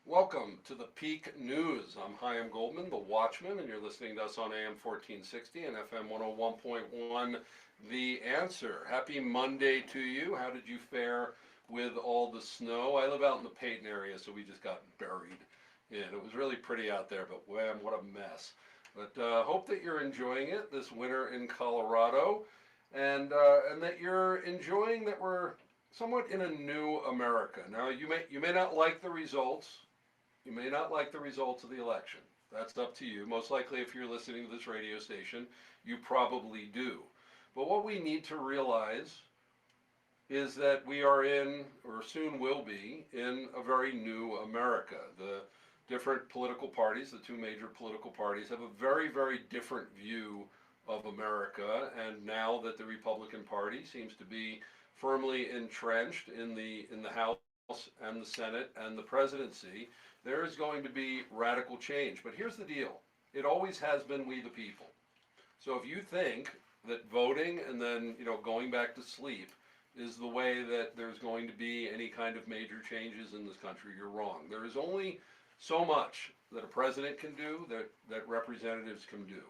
Welcome to the Peak News. I'm Chaim Goldman, the Watchman, and you're listening to us on AM 1460 and FM 101.1, The Answer. Happy Monday to you. How did you fare with all the snow? I live out in the Peyton area, so we just got buried in. It was really pretty out there, but wham, what a mess. But hope that you're enjoying it this winter in Colorado, and that you're enjoying that we're somewhat in a new America. Now, you may not like the results. You may not like the results of the election. That's up to you. Most likely, if you're listening to this radio station, you probably do. But what we need to realize is that we are in, or soon will be, in a very new America. The different political parties, the two major political parties, have a very, very different view of America. And now that the Republican Party seems to be firmly entrenched in the House and the Senate and the presidency, there is going to be radical change. But here's the deal. It always has been we the people. So if you think that voting and then, going back to sleep is the way that there's going to be any kind of major changes in this country, you're wrong. There is only so much that a president can do, that representatives can do.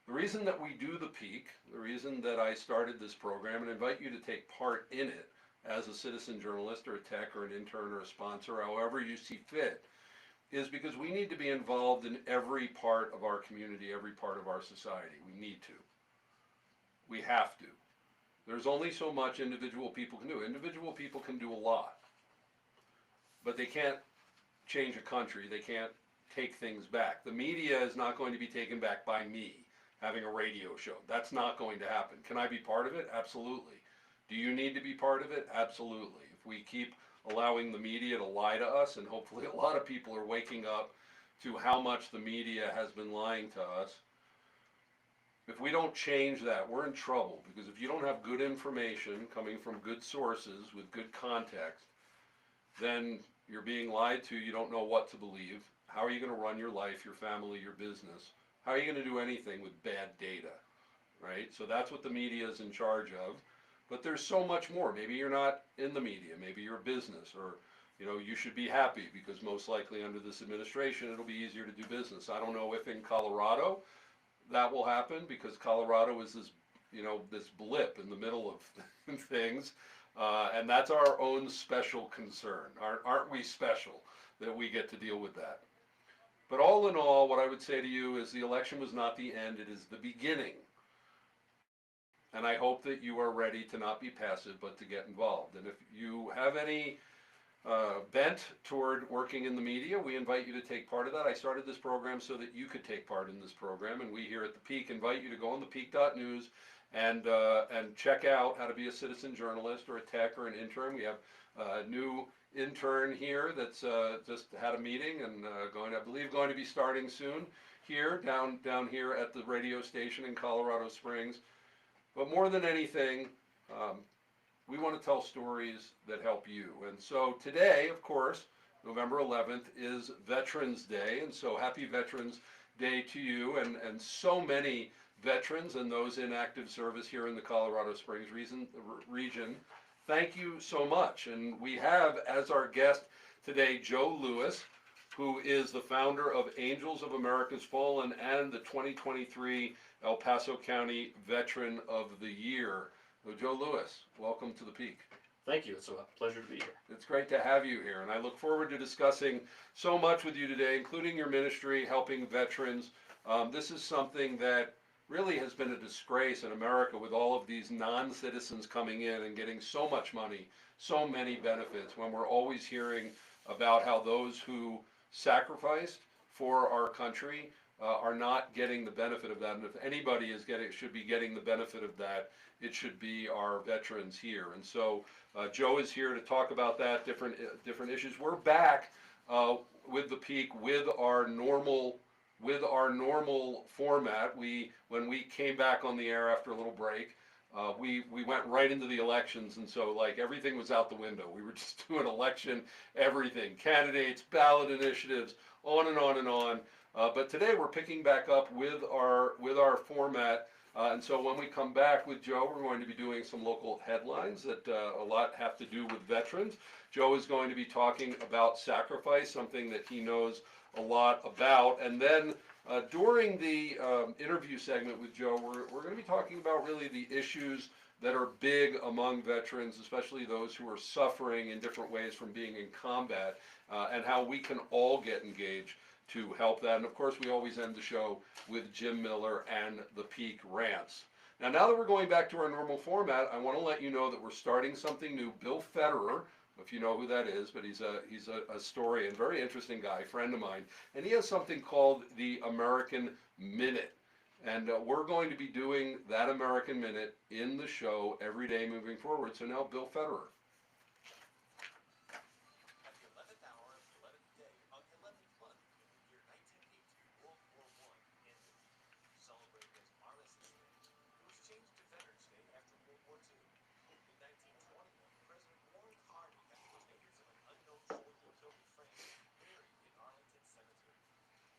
The reason that we do the Peak, the reason that I started this program and invite you to take part in it as a citizen journalist or a tech or an intern or a sponsor, however you see fit, is because we need to be involved in every part of our community, every part of our society. We need to. We have to. There's only so much individual people can do. Individual people can do a lot, but they can't change a country. They can't take things back. The media is not going to be taken back by me having a radio show. That's not going to happen. Can I be part of it? Absolutely. Do you need to be part of it? Absolutely. If we keep allowing the media to lie to us, and hopefully a lot of people are waking up to how much the media has been lying to us, if we don't change that, we're in trouble. Because if you don't have good information coming from good sources with good context, then you're being lied to. You don't know what to believe. How are you going to run your life, your family, your business? How are you going to do anything with bad data, right? So that's what the media is in charge of. But there's so much more. Maybe you're not in the media. Maybe you're a business, or you should be happy because most likely under this administration it'll be easier to do business. I don't know if in Colorado that will happen, because Colorado is this this blip in the middle of things, and that's our own special concern. Aren't we special that we get to deal with that? But all in all, what I would say to you is the election was not the end. It is the beginning. And I hope that you are ready to not be passive, but to get involved. And if you have any bent toward working in the media, we invite you to take part of that. I started this program so that you could take part in this program, and we here at the Peak invite you to go on thepeak.news and check out how to be a citizen journalist or a tech or an intern. We have a new intern here that's just had a meeting and I believe going to be starting soon here down here at the radio station in Colorado Springs. But more than anything, we want to tell stories that help you. And so today, of course, November 11th is Veterans Day. And so happy Veterans Day to you and so many veterans and those in active service here in the Colorado Springs region. Thank you so much. And we have as our guest today Joe Lewis, who is the founder of Angels of America's Fallen and the 2023 El Paso County Veteran of the Year. So Joe Lewis, welcome to the Peak. Thank you. It's a pleasure to be here. It's great to have you here, and I look forward to discussing so much with you today, including your ministry, helping veterans. This is something that really has been a disgrace in America, with all of these non-citizens coming in and getting so much money, so many benefits, when we're always hearing about how those who sacrificed for our country are not getting the benefit of that. And if anybody should be getting the benefit of that, it should be our veterans here. And so Joe is here to talk about that, different issues. We're back with the Peak with our normal format. When we came back on the air after a little break, we went right into the elections, and so everything was out the window. We were just doing election, everything, candidates, ballot initiatives, on and on and on. But today we're picking back up with our format And so when we come back with Joe, we're going to be doing some local headlines that a lot have to do with veterans. Joe is going to be talking about sacrifice, something that he knows a lot about. And then during the interview segment with Joe, we're going to be talking about really the issues that are big among veterans, especially those who are suffering in different ways from being in combat, and how we can all get engaged to help that. And of course, we always end the show with Jim Miller and the Peak Rants. Now that we're going back to our normal format, I want to let you know that we're starting something new. Bill Federer, if you know who that is, but he's a historian, very interesting guy, friend of mine, and he has something called the American Minute. And we're going to be doing that American Minute in the show every day moving forward. So now, Bill Federer. At the 11th hour of the 11th day of the 11th month in the year 1918, World War I ended. Celebrated as Armistice Day, it was changed to Veterans Day after World War II. In 1921, President Warren Harding had the remains of an unknown soldier killed in France buried in Arlington Cemetery.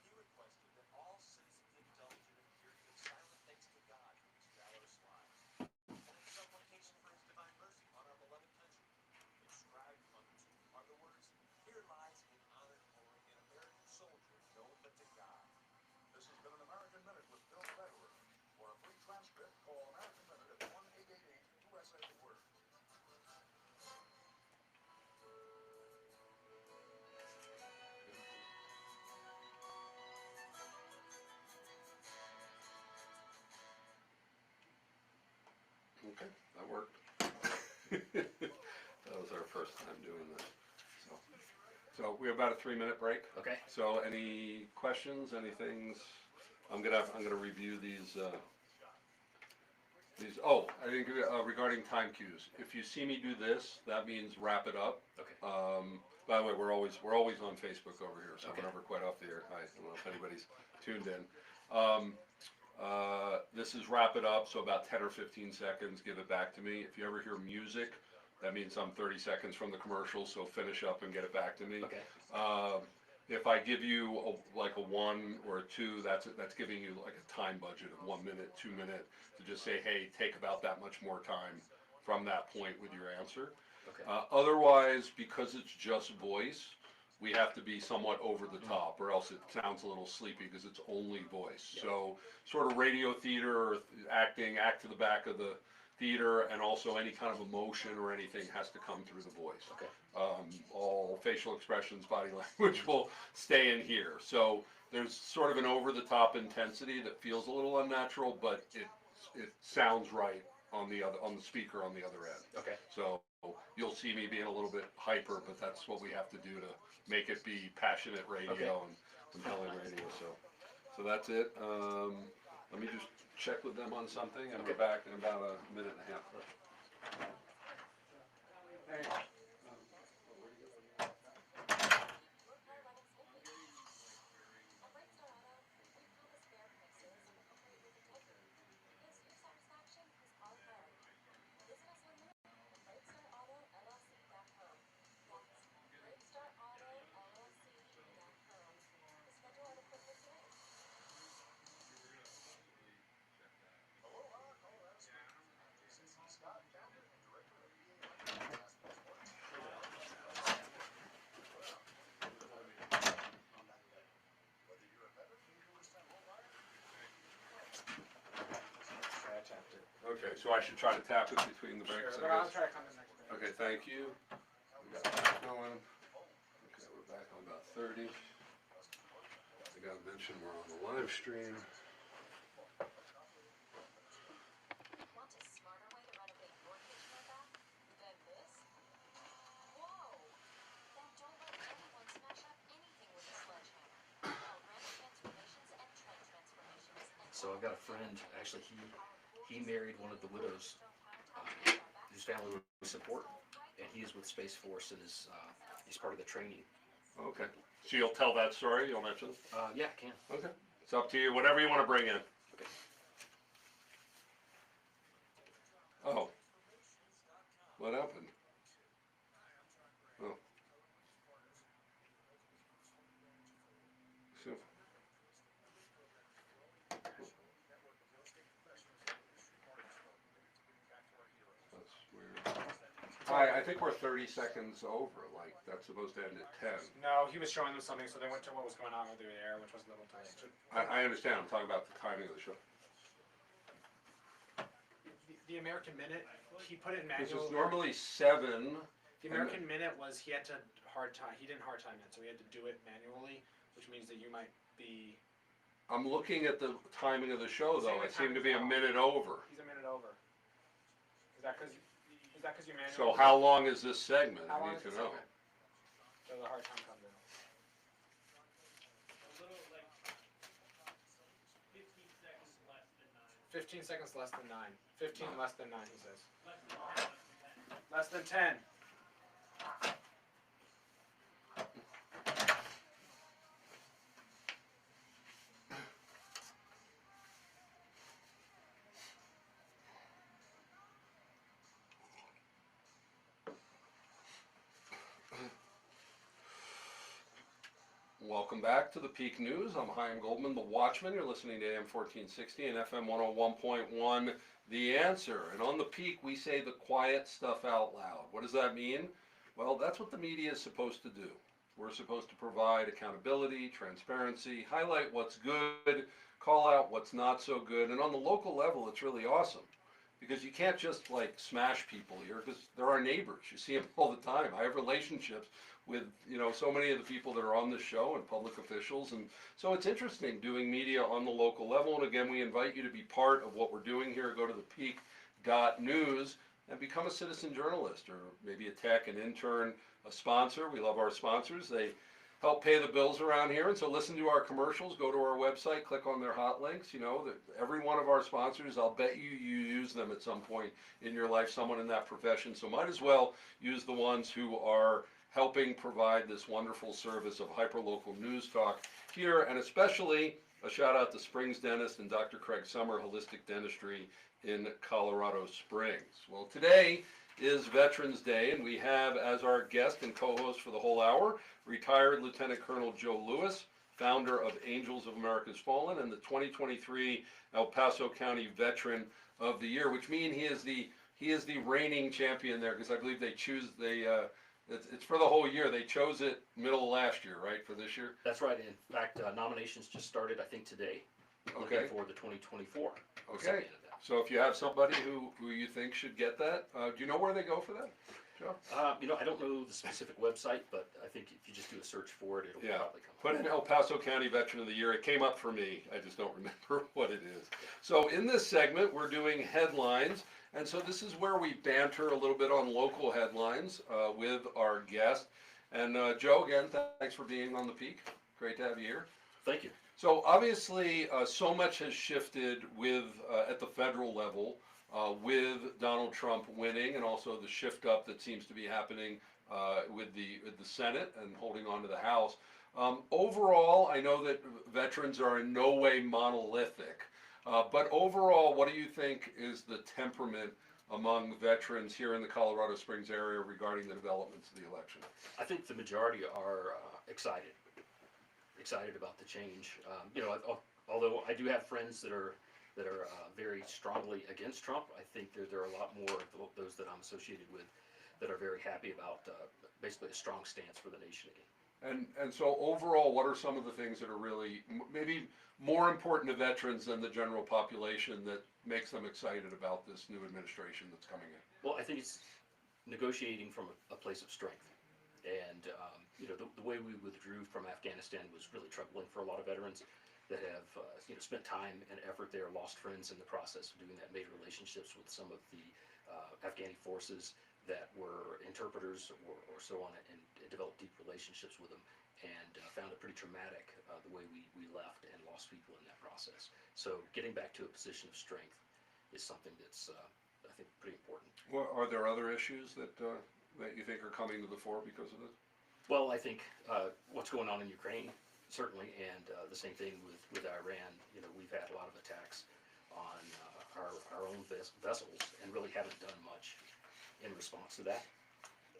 He requested that all citizens indulge in a period of silent thanks to God for these valorous lives, and in supplication for his divine mercy on our beloved country. Inscribed on the tomb are the words, "Here lies in honor and glory an American soldier known but to God." This has been an American Minute with Bill Federer. For a free transcript, call American Minute at 1-888-USA-WORD. Okay, that worked. That was our first time doing this. So we have about a 3-minute break. Okay. So any questions, anything? I'm gonna review these. Oh, I think regarding time cues. If you see me do this, that means wrap it up. Okay. By the way, we're always on Facebook over here, so Okay. we're never quite off the air. I don't know if anybody's tuned in. This is wrap it up, so about 10 or 15 seconds, give it back to me. If you ever hear music, that means I'm 30 seconds from the commercial, so finish up and get it back to me. Okay. If I give you like a 1 or a 2, that's giving you like a time budget of 1 minute, 2 minute, to just say, hey, take about that much more time from that point with your answer. Okay. Otherwise, because it's just voice, we have to be somewhat over the top, or else it sounds a little sleepy because it's only voice. Yeah. So sort of radio theater or acting, act to the back of the theater, and also any kind of emotion or anything has to come through the voice. Okay. All facial expressions, body language will stay in here. So there's sort of an over-the-top intensity that feels a little unnatural, but it sounds right on the speaker on the other end. Okay. So you'll see me being a little bit hyper, but that's what we have to do to make it be passionate radio Okay. and compelling radio. So that's it. Let me just check with them on something, and we're back in about a minute and a half. Aloha, Colorado Springs. This is Scott Calvin, Director of PA Broadcasting Sports. Whether you're a veteran or a first-time homebuyer, I tapped it. Okay, so I should try to tap it between the breaks, Sure, but I I'll guess. try to come in next week. Okay, thank you. We got that going. Okay, we're back on about 30. I gotta mention we're on the live stream. Want a smarter way to renovate your kitchen or bath than this? Whoa! Then don't let anyone smash up anything with a sledgehammer. Call Granite Transformations and Trent Transformations. So I've got a friend, actually, he married one of the widows whose family we support, and he is with Space Force and he's part of the training. Okay, so you'll tell that story, you'll mention it? Yeah, I can. Okay, it's up to you, whatever you wanna bring in. Okay. Oh. What happened? Oh. So. think we're 30 seconds over, like, that's supposed to end at 10. No, he was showing them something, so they went to what was going on with the air, which was a little tight. I understand, I'm talking about the timing of the show. The American Minute, he put it in This manual. is normally 7. The American Minute was, he had to hard time, he didn't hard time it, so he had to do it manually, which means that you might be, I'm looking at the timing of the show, He's saying though, the it seemed to be a timing's off. minute over. he's a minute over. Is that cause you manually? So how long is this segment? How I long need is to the know. segment? So the hard time comes in. A little like 15 seconds less than 9. 15 seconds less than 9. 15 less than 9, he says. Less than 10. Less than 10. Welcome back to the Peak News. I'm Chaim Goldman, the Watchman. You're listening to AM 1460 and FM 101.1, The Answer. And on the Peak, we say the quiet stuff out loud. What does that mean? Well, that's what the media is supposed to do. We're supposed to provide accountability, transparency, highlight what's good, call out what's not so good. And on the local level, it's really awesome. Because you can't just like smash people here, because they're our neighbors. You see them all the time. I have relationships with, you know, so many of the people that are on this show and public officials. And so it's interesting doing media on the local level. And again, we invite you to be part of what we're doing here. Go to the peak.news and become a citizen journalist, or maybe a tech, an intern, a sponsor. We love our sponsors. They help pay the bills around here. And so listen to our commercials, go to our website, click on their hot links. You know, every one of our sponsors, I'll bet you use them at some point in your life, someone in that profession. So might as well use the ones who are helping provide this wonderful service of hyperlocal news talk here, and especially a shout out to Springs Dentist and Dr. Craig Summer, Holistic Dentistry in Colorado Springs. Well, today is Veterans Day, and we have as our guest and co-host for the whole hour, retired Lieutenant Colonel Joe Lewis, founder of Angels of America's Fallen, and the 2023 El Paso County Veteran of the Year, which means he is the reigning champion there, because I believe it's for the whole year. They chose it middle of last year, right, for this year? That's right. In fact, nominations just started, I think, today. Okay. Looking for the 2024. Okay. recipient of that. So if you have somebody who you think should get that, do you know where they go for that, Joe? You know, I don't know the specific website, but I think if you just do a search for it, it'll Yeah. probably come up. Put in El Paso County Veteran of the Year. It came up for me. I just don't remember what it is. So in this segment, we're doing headlines. And so this is where we banter a little bit on local headlines with our guest. And Joe, again, thanks for being on the Peak. Great to have you here. Thank you. So obviously, so much has shifted with at the federal level with Donald Trump winning, and also the shift up that seems to be happening with the Senate and holding on to the House. Overall, I know that veterans are in no way monolithic, but overall, what do you think is the temperament among veterans here in the Colorado Springs area regarding the developments of the election? I think the majority are excited about the change. You know, although I do have friends that are very strongly against Trump, I think there are a lot more of those that I'm associated with that are very happy about basically a strong stance for the nation again. And so overall, what are some of the things that are really maybe more important to veterans than the general population that makes them excited about this new administration that's coming in? Well, I think it's negotiating from a place of strength. And, you know, the way we withdrew from Afghanistan was really troubling for a lot of veterans that have, you know, spent time and effort there, lost friends in the process of doing that, made relationships with some of the Afghani forces that were interpreters or so on, and developed deep relationships with them, and found it pretty traumatic the way we left and lost people in that process. So getting back to a position of strength is something that's, I think, pretty important. Well, are there other issues that you think are coming to the fore because of this? Well, I think what's going on in Ukraine, certainly, and the same thing with Iran. You know, we've had a lot of attacks on our own vessels and really haven't done much in response to that.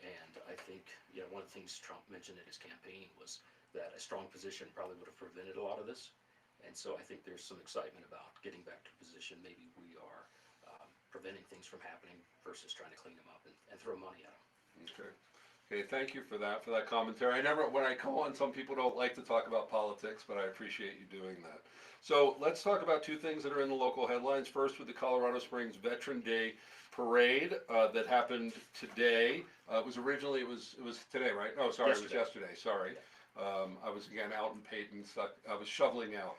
And I think, you know, one of the things Trump mentioned in his campaign was that a strong position probably would have prevented a lot of this. And so I think there's some excitement about getting back to a position maybe we are preventing things from happening versus trying to clean them up and throw money at them. Okay. Okay, thank you for that commentary. When I call on, some people don't like to talk about politics, but I appreciate you doing that. So let's talk about two things that are in the local headlines. First, with the Colorado Springs Veteran Day Parade that happened today. It was today, right? Oh, sorry, it was yesterday. Sorry. I was again out in Peyton. I was shoveling out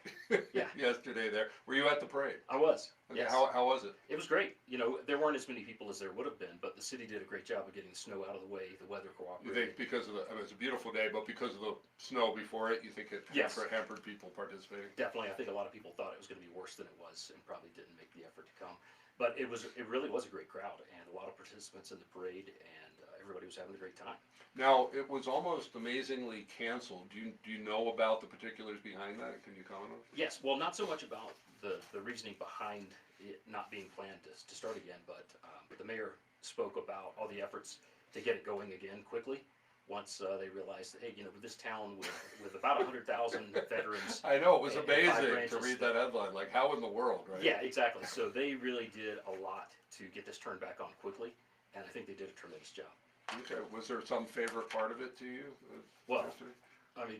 Yeah. yesterday there. Were you at the parade? I was. Okay, Yes. how was it? It was great. You know, there weren't as many people as there would have been, but the city did a great job of getting the snow out of the way. The weather You cooperated. think because of it was a beautiful day, but because of the snow before it, you think it Yes. hampered people participating? Definitely, I think a lot of people thought it was going to be worse than it was, and probably didn't make the effort to come. But it really was a great crowd, and a lot of participants in the parade, and everybody was having a great time. Now, it was almost amazingly canceled. Do you know about the particulars behind that? Can you comment on it? Yes, well, not so much about the reasoning behind it not being planned to start again, but the mayor spoke about all the efforts to get it going again quickly. Once they realized, that, hey, you know, with this town with about 100,000 veterans. I know, it was and 5 amazing to branches read that headline. Like, how in the world, right? Yeah, exactly. So they really did a lot to get this turned back on quickly, and I think they did a tremendous job. Okay. Was there some favorite part of it to you? Well, yesterday? I mean,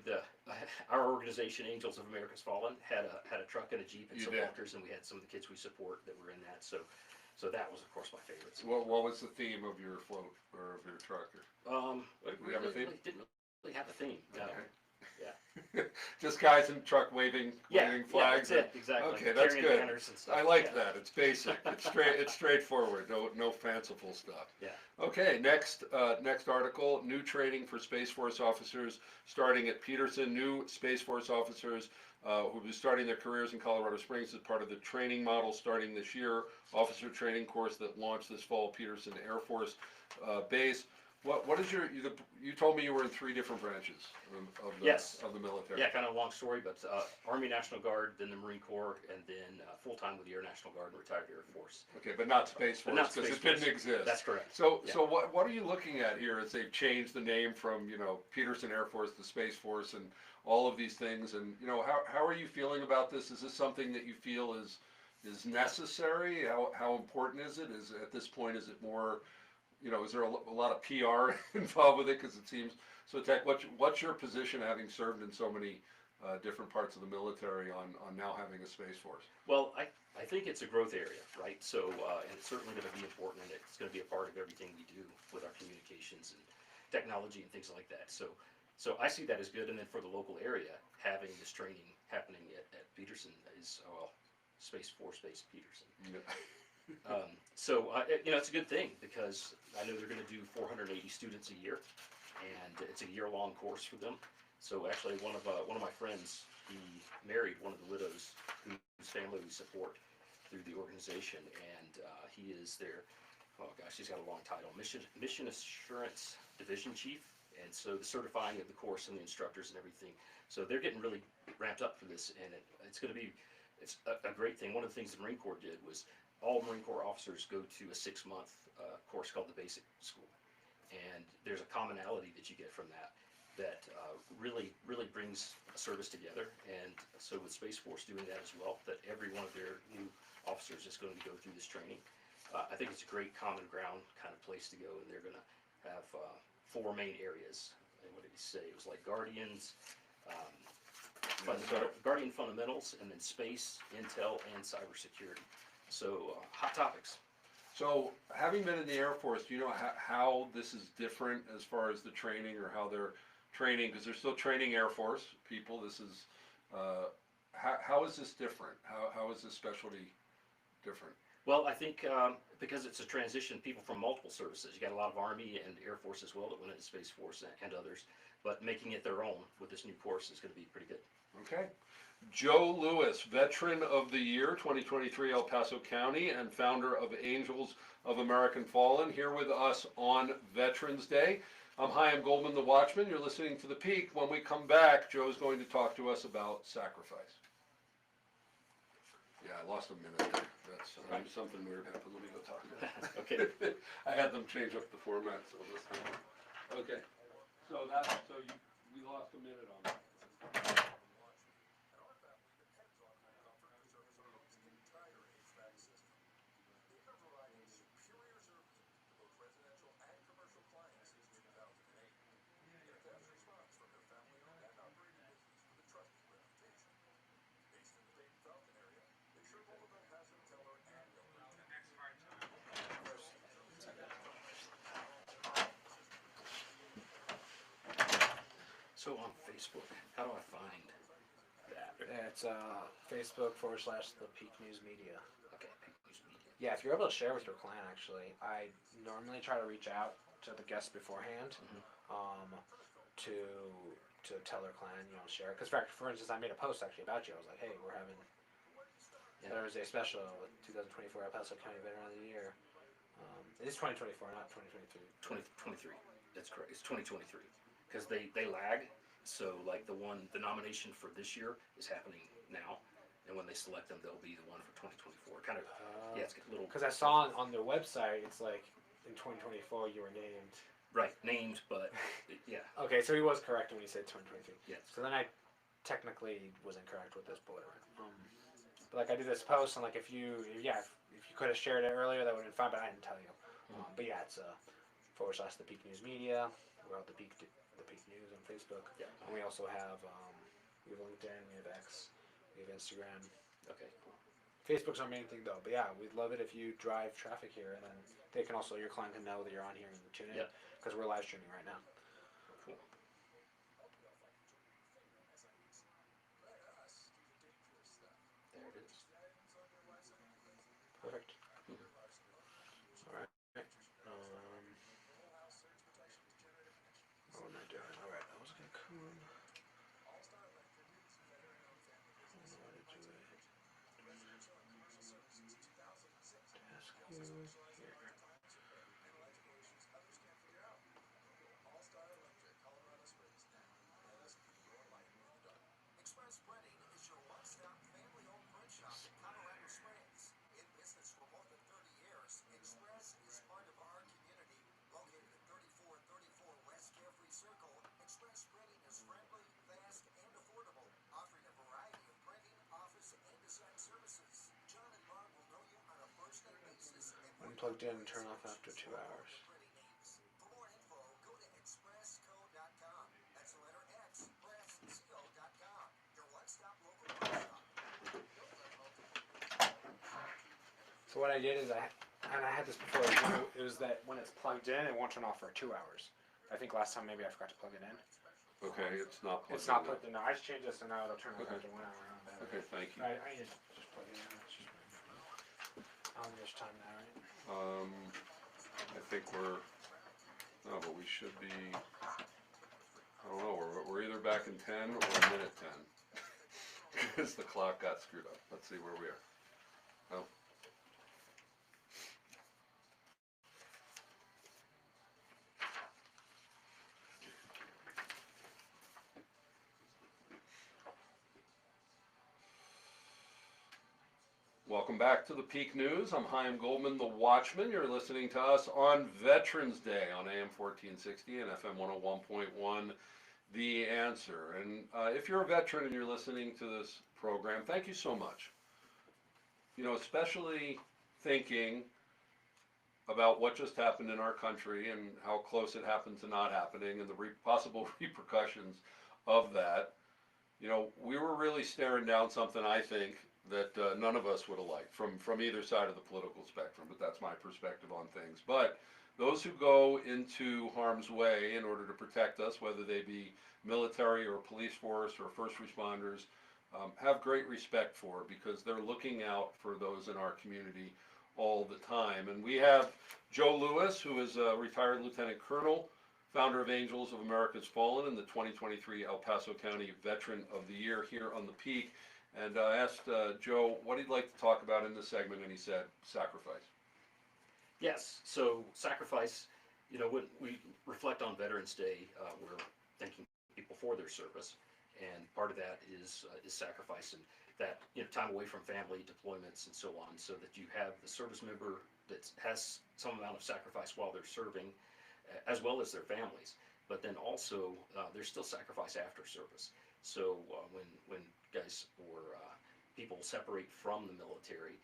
our organization, Angels of America's Fallen, had a truck and a Jeep and You some did. walkers, and we had some of the kids we support that were in that. So that was, of course, my favorites. What was the theme of your float or of your truck? We you have a theme? really didn't really have a theme. No. Okay. Yeah. Just guys in the truck waving flags. Yeah, that's it. Exactly. Okay, that's Carrying good. banners and stuff. I like Yeah. that. It's basic. It's straightforward. No fanciful stuff. Yeah. Okay, next article, new training for Space Force officers starting at Peterson. New Space Force officers who will be starting their careers in Colorado Springs as part of the training model starting this year. Officer training course that launched this fall, Peterson Air Force Base. What is you told me you were in 3 different branches Yes. of the military. Yeah, kind of a long story, but Army National Guard, then the Marine Corps, and then full-time with the Air National Guard and retired Air Force. Okay, but not Space But Force, not because Space it didn't Force. exist. That's correct. So, Yeah. so what are you looking at here as they've changed the name from, Peterson Air Force to Space Force and all of these things? And, how are you feeling about this? Is this something that you feel is necessary? How important is it? At this point, is it more, is there a lot of PR involved with it? Because it seems so tech. What's your position, having served in so many different parts of the military, on now having a Space Force? Well, I think it's a growth area, right? So, and it's certainly going to be important, and it's going to be a part of everything we do with our communications and technology and things like that. So I see that as good. And then for the local area, having this training happening at Peterson is, Space Force Base Peterson. Yeah. It's a good thing, because I know they're going to do 480 students a year, and it's a year-long course for them. So actually, one of my friends, he married one of the widows whose family we support through the organization, and he is their, he's got a long title, Mission Assurance Division Chief. And so the certifying of the course and the instructors and everything. So they're getting really ramped up for this, and it's a great thing. One of the things the Marine Corps did was all Marine Corps officers go to a 6-month course called the Basic School. And there's a commonality that you get from that really brings a service together. And so with Space Force doing that as well, that every one of their new officers is going to go through this training. I think it's a great common ground kind of place to go, and they're going to have 4 main areas. And what did he say? It was like Guardians, Guardian Fundamentals, and then Space, Intel, and Cybersecurity. So hot topics. So, having been in the Air Force, do you know how this is different as far as the training, or how they're training? Because they're still training Air Force people. This is how is this different? How is this specialty different? Well, I think because it's a transition, people from multiple services. You got a lot of Army and Air Force as well that went into Space Force and others. But making it their own with this new course is going to be pretty good. Okay. Joe Lewis, Veteran of the Year 2023, El Paso County, and founder of Angels of American Fallen, here with us on Veterans Day. I'm Chaim Goldman, the Watchman. You're listening to The Peak. When we come back, Joe's going to talk to us about sacrifice. Yeah, I lost a minute there. That's something weird happened. Let me go talk to them. Okay. I had them change up the format, so this time. Okay. So we lost a minute on that. At our family depends on home comfort and service of Hope's entire HVAC system. They are providing superior service to both residential and commercial clients on Facebook. How do I find that? It's Facebook/the Peak News Media. Okay, Peak News Media. Yeah, if you're able to share with your clan, actually, I normally try to reach out to the guests beforehand, to tell their clan, share it. Because for instance, I made a post actually about you. I was like, hey, we're having Thursday special with 2024 El Paso County Veteran of the Year. It is 2024, not 2023. 2023. That's correct. It's 2023 because they lag. So like the nomination for this year is happening now, and when they select them, they'll be the one for 2024. Kind of, yeah, it's a little. Because I saw on their website, it's like in 2024 you were named. Right, named, but yeah. Okay, so he was correct when he said 2023. Yes. So then I technically was incorrect with this, but whatever. But like I did this post, and like if you could have shared it earlier, that would have been fine. But I didn't tell you. But yeah, it's /the Peak News Media. We're at the Peak News on Facebook. Yeah. And we also have we have LinkedIn, we have X, we have Instagram. Okay, cool. Facebook's our main thing though. But yeah, we'd love it if you drive traffic here, and then they can also your client can know that you're on here and tune in Yeah. because we're live streaming right now. Cool. There it is. Perfect. All right. What am I doing? All right, I was gonna come. Express Printing is your one-stop family-owned print shop in Colorado Springs. In business for more than 30 years, Express is part of our community. Located at 3434 West Carefree Circle, Express Printing is friendly, fast, and affordable, offering a variety of printing, office, and design services. John and Barb will know you on a first-name basis. I'm plugged in and turn off after 2 hours. For more info, go to expressco.com. That's the letter X, expressco.com. Your one-stop local print shop. So what I did is I had this before. It was that when it's plugged in, it won't turn off for 2 hours. I think last time maybe I forgot to plug it in. Okay, it's not plugged in. It's not now. plugged in. No, I just changed this, and now it'll turn off Okay. after 1 hour. Okay, thank you. I need to just plug it in. That's just I don't think there's time now, right? I think no, but we should be, I don't know, we're either back in 10 or a minute 10. Because the clock got screwed up. Let's see where we are. Oh. Welcome back to the Peak News. I'm Chaim Goldman, the Watchman. You're listening to us on Veterans Day on AM 1460 and FM 101.1, The Answer. And if you're a veteran and you're listening to this program, thank you so much. Especially thinking about what just happened in our country and how close it happened to not happening and the possible repercussions of that. We were really staring down something, I think, that none of us would have liked from either side of the political spectrum, but that's my perspective on things. But those who go into harm's way in order to protect us, whether they be military or police force or first responders, have great respect for, because they're looking out for those in our community all the time. And we have Joe Lewis, who is a retired lieutenant colonel, founder of Angels of America's Fallen, and the 2023 El Paso County Veteran of the Year here on the Peak. And I asked Joe what he'd like to talk about in this segment, and he said sacrifice. Yes, so sacrifice, when we reflect on Veterans Day, we're thanking people for their service, and part of that is sacrifice, and that time away from family, deployments, and so on, so that you have the service member that has some amount of sacrifice while they're serving, as well as their families. But then also, there's still sacrifice after service. So when guys or people separate from the military,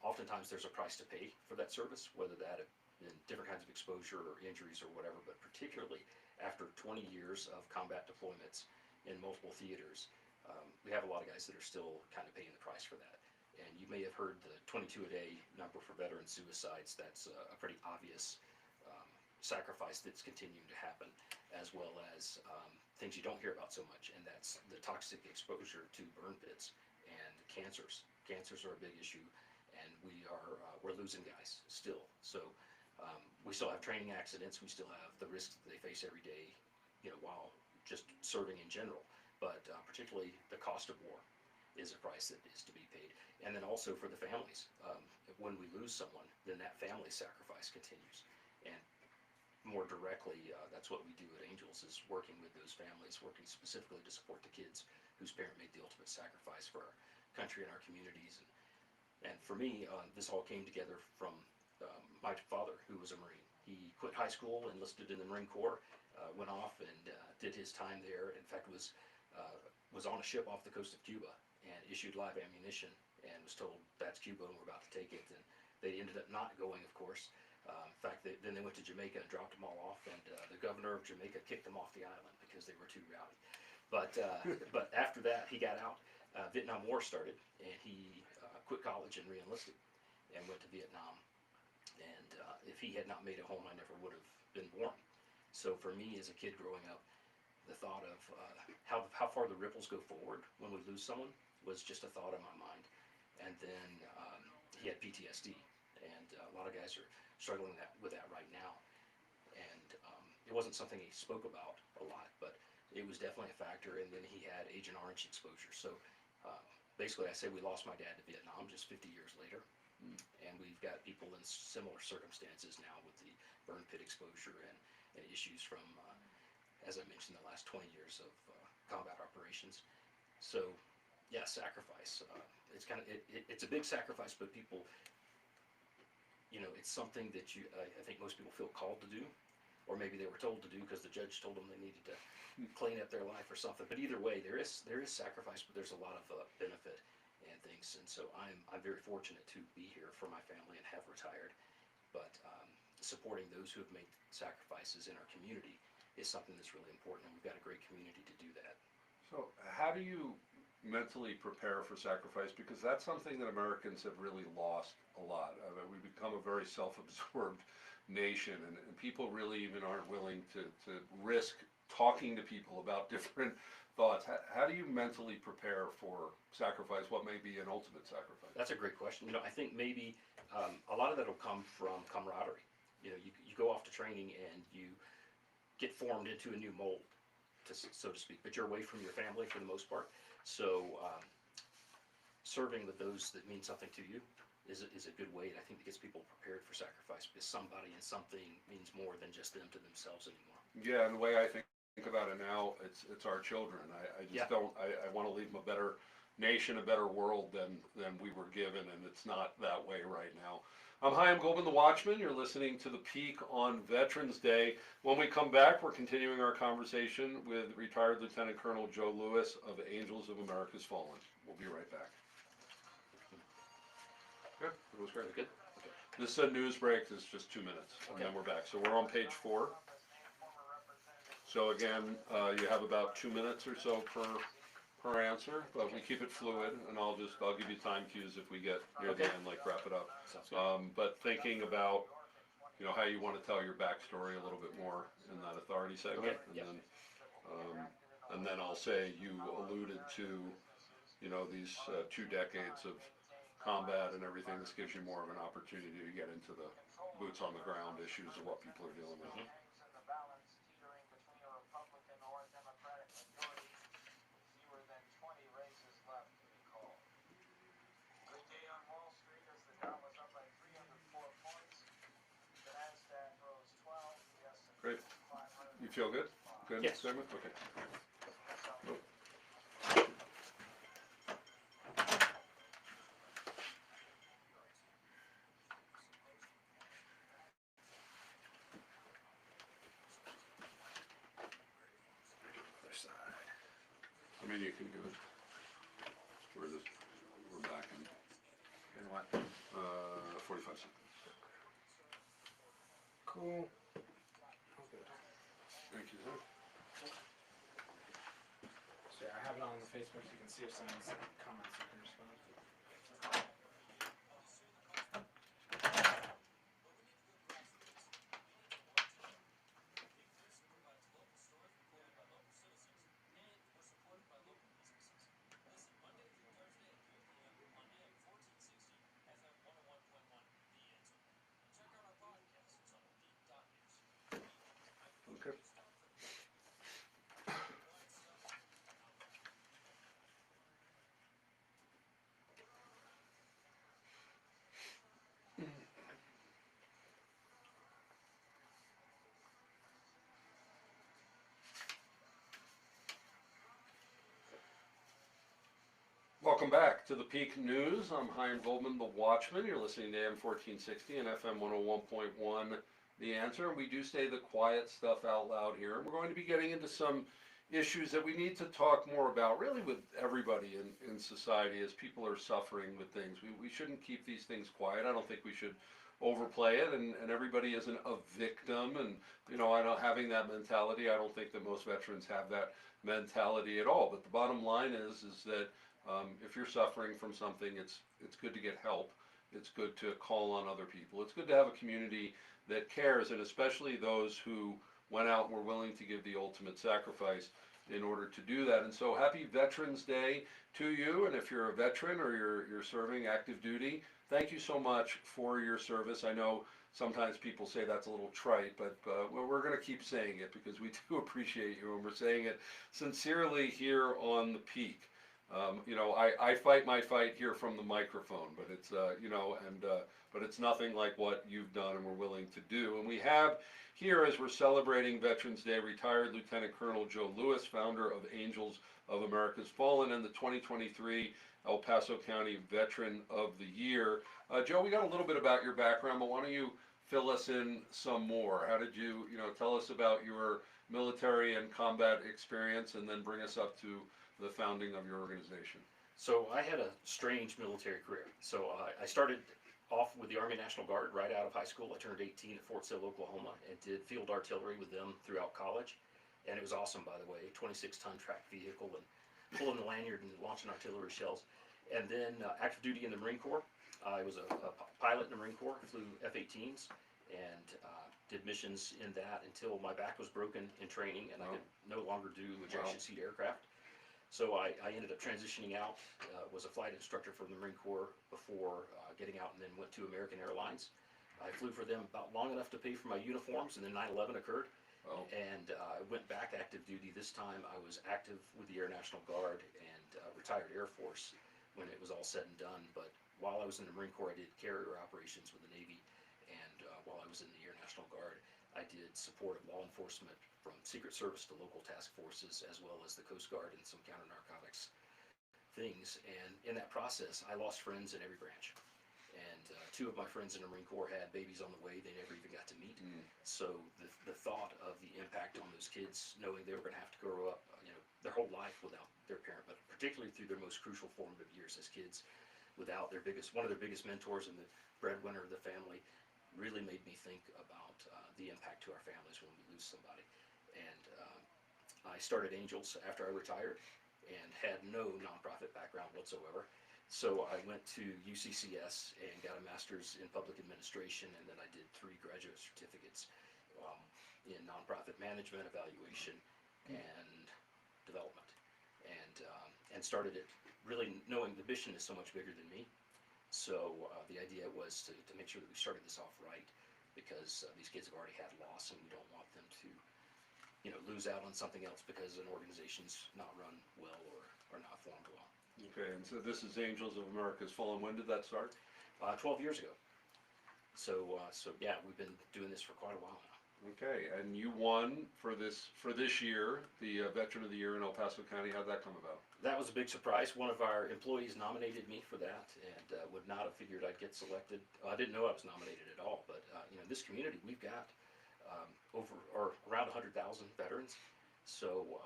oftentimes there's a price to pay for that service, whether that in different kinds of exposure or injuries or whatever, but particularly after 20 years of combat deployments in multiple theaters, we have a lot of guys that are still kind of paying the price for that. And you may have heard the 22 a day number for veteran suicides. That's a pretty obvious sacrifice that's continuing to happen, as well as things you don't hear about so much, and that's the toxic exposure to burn pits and cancers. Cancers are a big issue, and we're losing guys still. So we still have training accidents. We still have the risks that they face every day, while just serving in general. But particularly the cost of war is a price that is to be paid. And then also for the families. When we lose someone, then that family sacrifice continues. And more directly, that's what we do at Angels, is working with those families, working specifically to support the kids whose parent made the ultimate sacrifice for our country and our communities. And for me, this all came together from my father, who was a Marine. He quit high school, enlisted in the Marine Corps, went off and did his time there. In fact, was on a ship off the coast of Cuba and issued live ammunition, and was told, that's Cuba and we're about to take it. And they ended up not going, of course. In fact, then they went to Jamaica and dropped them all off, and the governor of Jamaica kicked them off the island because they were too rowdy. But after that, he got out. Vietnam War started, and he quit college and re-enlisted and went to Vietnam. And if he had not made it home, I never would have been born. So for me, as a kid growing up, the thought of how far the ripples go forward when we lose someone was just a thought in my mind. And then he had PTSD, and a lot of guys are struggling with that right now. And it wasn't something he spoke about a lot, but it was definitely a factor. And then he had Agent Orange exposure. So basically, I say we lost my dad to Vietnam just 50 years later. And we've got people in similar circumstances now with the burn pit exposure and issues from, as I mentioned, the last 20 years of combat operations. So, yeah, sacrifice. It's it's a big sacrifice, but people, it's something that I think most people feel called to do, or maybe they were told to do because the judge told them they needed to clean up their life or something. But either way, there is sacrifice, but there's a lot of benefit and things. And so I'm very fortunate to be here for my family and have retired. But supporting those who have made sacrifices in our community is something that's really important, and we've got a great community to do that. So how do you mentally prepare for sacrifice? Because that's something that Americans have really lost a lot. I mean, we've become a very self-absorbed nation, and people really even aren't willing to risk talking to people about different thoughts. How do you mentally prepare for sacrifice, what may be an ultimate sacrifice? That's a great question. I think maybe a lot of that will come from camaraderie. You go off to training and you get formed into a new mold, so to speak, but you're away from your family for the most part. So serving with those that mean something to you is a good way, and I think it gets people prepared for sacrifice, because somebody and something means more than just them to themselves anymore. Yeah, and the way I think about it now, it's our children. I just don't. I want to leave them a better nation, a better world than we were given, and it's not that way right now. Hi, I'm Goldman, the Watchman. You're listening to The Peak on Veterans Day. When we come back, we're continuing our conversation with retired Lieutenant Colonel Joe Lewis of Angels of America's Fallen. We'll be right back. Good. It was great. Good. This news break is just 2 minutes, and then we're back. So we're on page 4. So again, you have about 2 minutes or so per answer, but we keep it fluid, and I'll give you time cues if we get near the end, like wrap it up. But thinking about, how you want to tell your backstory a little bit more in that authority segment, and then I'll say you alluded to, these 2 decades of combat and everything. This gives you more of an opportunity to get into the boots on the ground issues of what people are dealing with. Great. You feel good? Good Yes. segment? Okay. Nope. Other side. I mean, you can do it. We're back In what? 45 seconds. Cool. Oh, good. Thank you, sir. So yeah, I have it on the Facebook. So you can see if someone's comments you can respond to. Welcome back to the Peak News. I'm Chaim Goldman, the Watchman. You're listening to AM 1460 and FM 101.1, The Answer. And we do say the quiet stuff out loud here. And we're going to be getting into some issues that we need to talk more about, really with everybody in society as people are suffering with things. We shouldn't keep these things quiet. I don't think we should overplay it, and everybody isn't a victim. And, you know, I know having that mentality, I don't think that most veterans have that mentality at all. But the bottom line is that if you're suffering from something, it's good to get help. It's good to call on other people. It's good to have a community that cares, and especially those who went out and were willing to give the ultimate sacrifice in order to do that. And so happy Veterans Day to you. And if you're a veteran or you're serving active duty, thank you so much for your service. I know sometimes people say that's a little trite, but we're going to keep saying it because we do appreciate you, and we're saying it sincerely here on the Peak. You know, I fight my fight here from the microphone, but it's you know, but it's nothing like what you've done and we're willing to do. And we have here, as we're celebrating Veterans Day, retired Lieutenant Colonel Joe Lewis, founder of Angels of America's Fallen, and the 2023 El Paso County Veteran of the Year. Joe, we got a little bit about your background, but why don't you fill us in some more? How did you tell us about your military and combat experience, and then bring us up to the founding of your organization? So I had a strange military career. So I started off with the Army National Guard right out of high school. I turned 18 at Fort Sill, Oklahoma, and did field artillery with them throughout college. And it was awesome, by the way, 26-ton tracked vehicle and pulling the lanyard and launching artillery shells. And then active duty in the Marine Corps. I was a pilot in the Marine Corps, flew F-18s, and did missions in that until my back was broken in training, and I could no longer do ejection seat aircraft. So I ended up transitioning out, was a flight instructor for the Marine Corps before getting out, and then went to American Airlines. I flew for them about long enough to pay for my uniforms, and then 9/11 occurred. Oh. And I went back active duty. This time I was active with the Air National Guard and retired Air Force when it was all said and done. But while I was in the Marine Corps, I did carrier operations with the Navy, and while I was in the Air National Guard, I did support of law enforcement from Secret Service to local task forces, as well as the Coast Guard and some counter-narcotics things. And in that process, I lost friends in every branch. And two of my friends in the Marine Corps had babies on the way they never even got to meet. So the thought of the impact on those kids, knowing they were going to have to grow up, their whole life without their parent, but particularly through their most crucial formative years as kids, without one of their biggest mentors and the breadwinner of the family, really made me think about the impact to our families when we lose somebody. And I started Angels after I retired and had no nonprofit background whatsoever. So I went to UCCS and got a master's in public administration, and then I did 3 graduate certificates in nonprofit management, evaluation, and development. And started it really knowing the mission is so much bigger than me. So the idea was to make sure that we started this off right, because these kids have already had loss, and we don't want them to lose out on something else because an organization's not run well or not formed well. Okay, and so this is Angels of America's Fallen. When did that start? 12 years ago. So yeah, we've been doing this for quite a while now. Okay, and you won for this year, the Veteran of the Year in El Paso County. How'd that come about? That was a big surprise. One of our employees nominated me for that, and would not have figured I'd get selected. I didn't know I was nominated at all, but in this community we've got around 100,000 veterans, so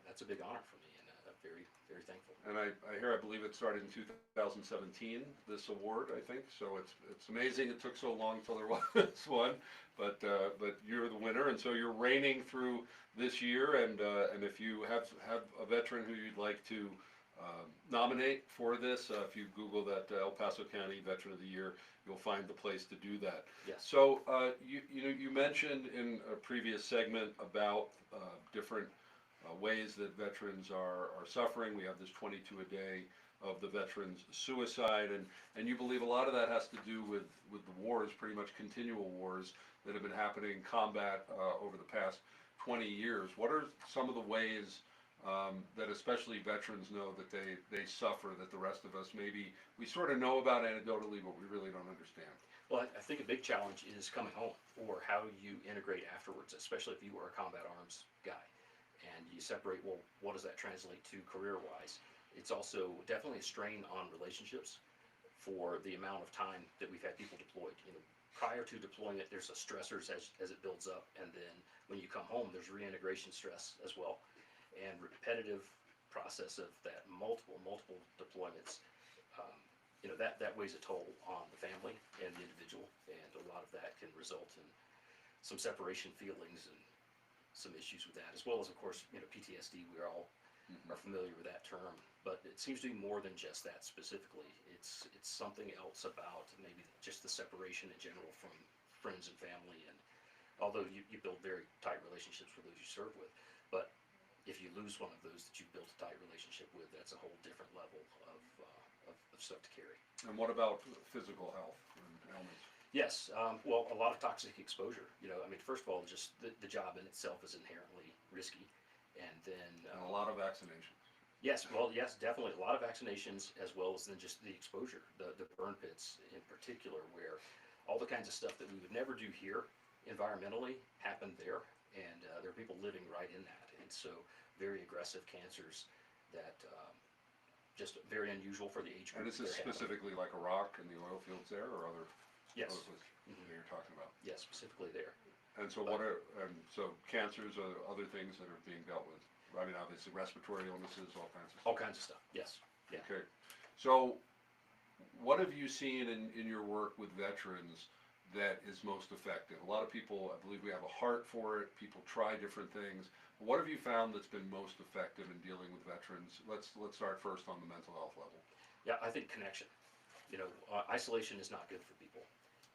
that's a big honor for me, and very, very thankful. And I believe it started in 2017, this award, I think. So it's amazing it took so long till there was one, but you're the winner, and so you're reigning through this year. And if you have a veteran who you'd like to nominate for this, if you Google that El Paso County Veteran of the Year, you'll find the place to do that. Yes. So you mentioned in a previous segment about different ways that veterans are suffering. We have this 22 a day of the veterans' suicide, and you believe a lot of that has to do with the wars, pretty much continual wars that have been happening in combat over the past 20 years. What are some of the ways that especially veterans know that they suffer, that the rest of us maybe we sort of know about anecdotally, but we really don't understand? Well, I think a big challenge is coming home, or how you integrate afterwards, especially if you were a combat arms guy. And you separate, well, what does that translate to career-wise? It's also definitely a strain on relationships for the amount of time that we've had people deployed. Prior to deployment, there's a stressors as it builds up, and then when you come home, there's reintegration stress as well, and repetitive process of that multiple deployments. That weighs a toll on the family and the individual, and a lot of that can result in some separation feelings and some issues with that, as well as, of course, PTSD. We all are familiar with that term, but it seems to be more than just that specifically. It's something else about maybe just the separation in general from friends and family, and although you build very tight relationships with those you serve with, but if you lose one of those that you built a tight relationship with, that's a whole different level of stuff to carry. And what about physical health and ailments? Yes, well, a lot of toxic exposure. First of all, just the job in itself is inherently risky, and then And a lot of vaccinations. yes, definitely a lot of vaccinations, as well as then just the exposure, the burn pits in particular, where all the kinds of stuff that we would never do here environmentally happened there, and there are people living right in that, and so very aggressive cancers that just very unusual for the age group. And this is they're having. specifically like Iraq and the oil fields there, or other Yes. places that you're talking about? Yes, specifically there. And so so cancers are other things that are being dealt with? Obviously respiratory illnesses, all kinds of stuff. All kinds of stuff. Yes. Yeah. Okay, so what have you seen in your work with veterans that is most effective? A lot of people, I believe we have a heart for it, people try different things. What have you found that's been most effective in dealing with veterans? Let's start first on the mental health level. Yeah, I think connection. Isolation is not good for people.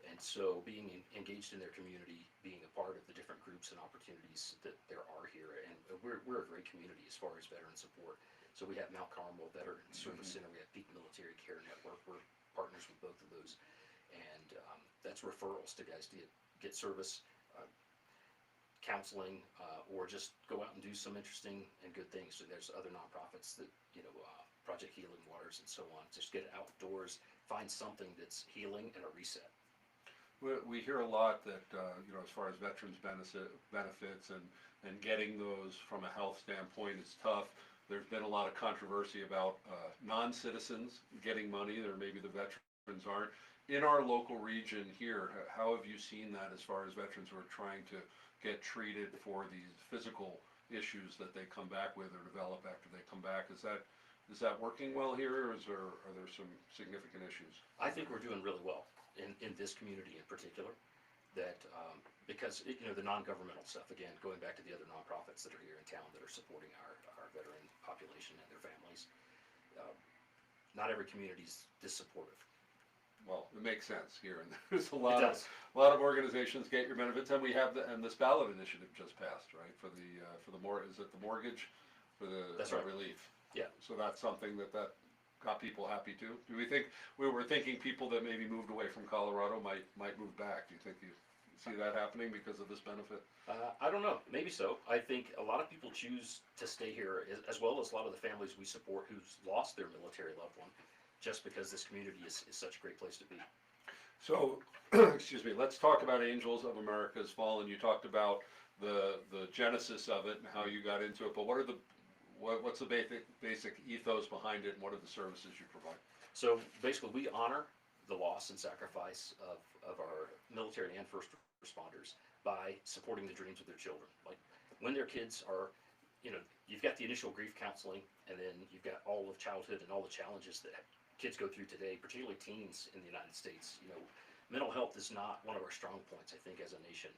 And so being engaged in their community, being a part of the different groups and opportunities that there are here, and we're a great community as far as veteran support. So we have Mount Carmel Veteran Service Center, we have Peak Military Care Network, we're partners with both of those. And that's referrals to guys to get service, counseling, or just go out and do some interesting and good things. So there's other nonprofits that, Project Healing Waters and so on. Just get outdoors, find something that's healing and a reset. We hear a lot that, as far as veterans benefits and getting those from a health standpoint is tough. There's been a lot of controversy about non-citizens getting money, or maybe the veterans aren't. In our local region here, how have you seen that as far as veterans who are trying to get treated for these physical issues that they come back with or develop after they come back? Is that working well here, or are there some significant issues? I think we're doing really well in this community in particular, that because the non-governmental stuff, again, going back to the other nonprofits that are here in town that are supporting our veteran population and their families, not every community is this supportive. Well, it makes sense here, and there's a It lot does. of organizations get your benefits, and we have and this ballot initiative just passed, right, for the is it the mortgage for the That's right. relief? Yeah. So that's something that got people happy too. Do we think we were thinking people that maybe moved away from Colorado might move back? Do you think you see that happening because of this benefit? I don't know, maybe so. I think a lot of people choose to stay here, as well as a lot of the families we support who's lost their military loved one, just because this community is such a great place to be. So, excuse me, let's talk about Angels of America's Fallen. You talked about the genesis of it and how you got into it, but what's the basic ethos behind it, and what are the services you provide? So basically, we honor the loss and sacrifice of our military and first responders by supporting the dreams of their children. Like when their kids are, you've got the initial grief counseling, and then you've got all of childhood and all the challenges that kids go through today, particularly teens in the United States. Mental health is not one of our strong points, I think, as a nation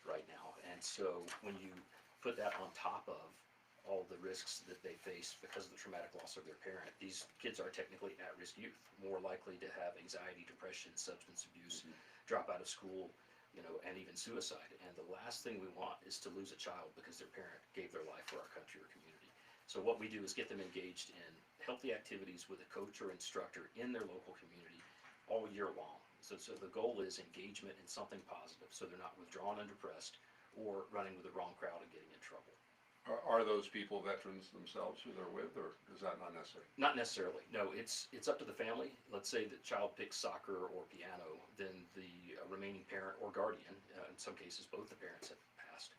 right now. And so when you put that on top of all the risks that they face because of the traumatic loss of their parent, these kids are technically at-risk youth, more likely to have anxiety, depression, substance abuse, drop out of school, and even suicide. And the last thing we want is to lose a child because their parent gave their life for our country or community. So what we do is get them engaged in healthy activities with a coach or instructor in their local community all year long. So the goal is engagement in something positive, so they're not withdrawn and depressed or running with the wrong crowd and getting in trouble. Are those people veterans themselves who they're with, or is that not necessary? Not necessarily. No, it's up to the family. Let's say the child picks soccer or piano, then the remaining parent or guardian, in some cases both the parents have passed,